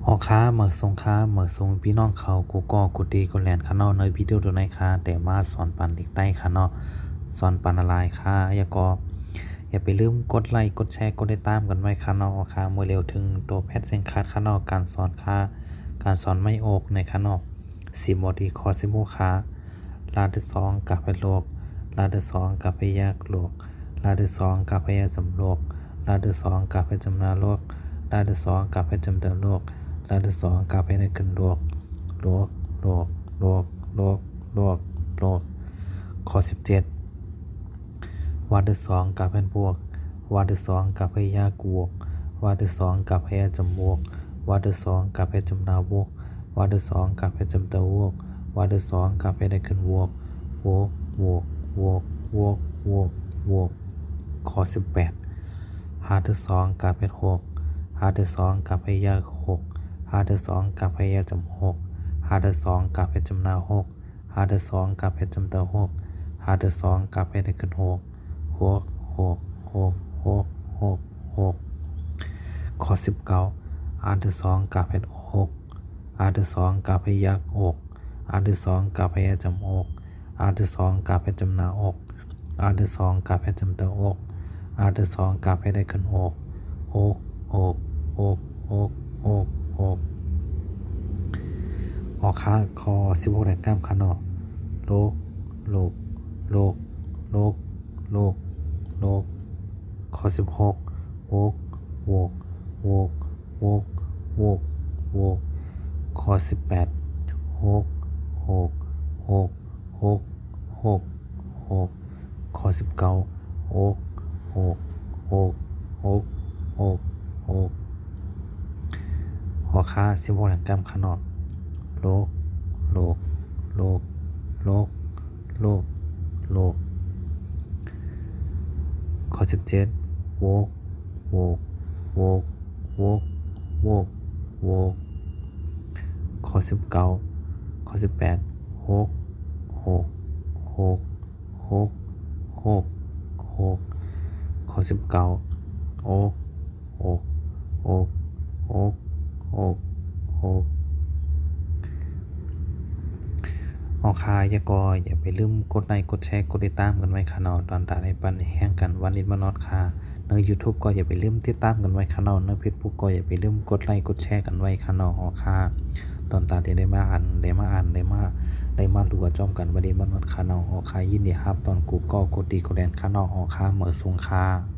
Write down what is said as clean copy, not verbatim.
ฮอค้าเหมือสงค้าเหมือสงพี่น้องเขากูก็กูตีกูแลนคาะเนาะในวิดีโอตัวไหนค่ะแต่มาสอนปันเด็กใต้ค่ะเนาะสอนปันอะไรค่ะอย่าไปลืมกดไลค์กดแชร์กดติดตามกันไว้ค่ะเนาะค่ะเมื่อเร็วถึงตัวแพทย์เส้นคัดค่ะเนาะการสอนค่ะการสอนไม่อกในค่ะเนาะสิบดีคอสิโมค่ะลาที่สองกับไปโลกลาที่สองกับไปยากโลกลาที่สองกับไปยาจำโลกลาที่สองกับไปจำนาโลกลาที่สองกับไปจำเดิมโลกลาที่สองกับไปในกันโลกโลกโลกโลกโลกโลกโลกข้อ17วันที่สองกับเป็นบวกวันที่สองกับพยากวกวันที่สองกับพยาจำบวกวันที่สองกับพยาจำนาวกวันที่สองกับพยาจำตะวกวันที่สองกับพยาได้ขึ้นวกวกวกวกวกวกวกข้อ18หาที่สองกับเป็น6หาที่สองกับพยา6หาที่สองกับพยาจำ6หาที่สองกับพยาจำนา6หาที่สองกับพยาจำตะ6หาที่สองกับพยาได้ขึ้น6หกหกหกหกหกหกข้อ19ที่สองกับเพชร6ที่สองกับพยักอกที่สองกับพยาจำอกที่สองกับพยาจำนาอกที่สองกับพยาจำตะอกที่สองกับพยาได้ขึ้นอกหกหกหกหกหกหกออกข้างคอ16แรงกล้ามขนอโลกโลกโลกโลกโลกโลกข้อ16โวกโวกโวกโวกโวกโวกข้อ18หกหกหกหกหกหกข้อ19หกหกหกหกหกหกหัวค่า16แหล่งกล้ามขนอโลกโลกโลกโลกโลกโลกข้อ17โวกโวกโวกโวกโวกโวกข้อ19ข้อ18หกหกหกหกหกหกข้อ19อกอกอกอกอกอกออกคายอย่าไปลืมกดไลค์กดแชร์กดติดตามกันไว้ค่ะเนาะตอนตาในปันแห้งกันวันลินมานอดค่ะใน YouTube ก็อย่าไปลืมติดตามกันไว้ค่ะเนาะใน Facebook ก็อย่าไปลืมกดไลค์กดแชร์กันไว้ค่ะเนาะออกค่ะตอนตาได้มาอ่านได้มาดูจอมกันวันลินมานอดค่ะเนาะออกค่ะยินดีครับตอนกูก็กดดีกดแดนค่ะเนาะออกค่ะเหมือสูงค่ะ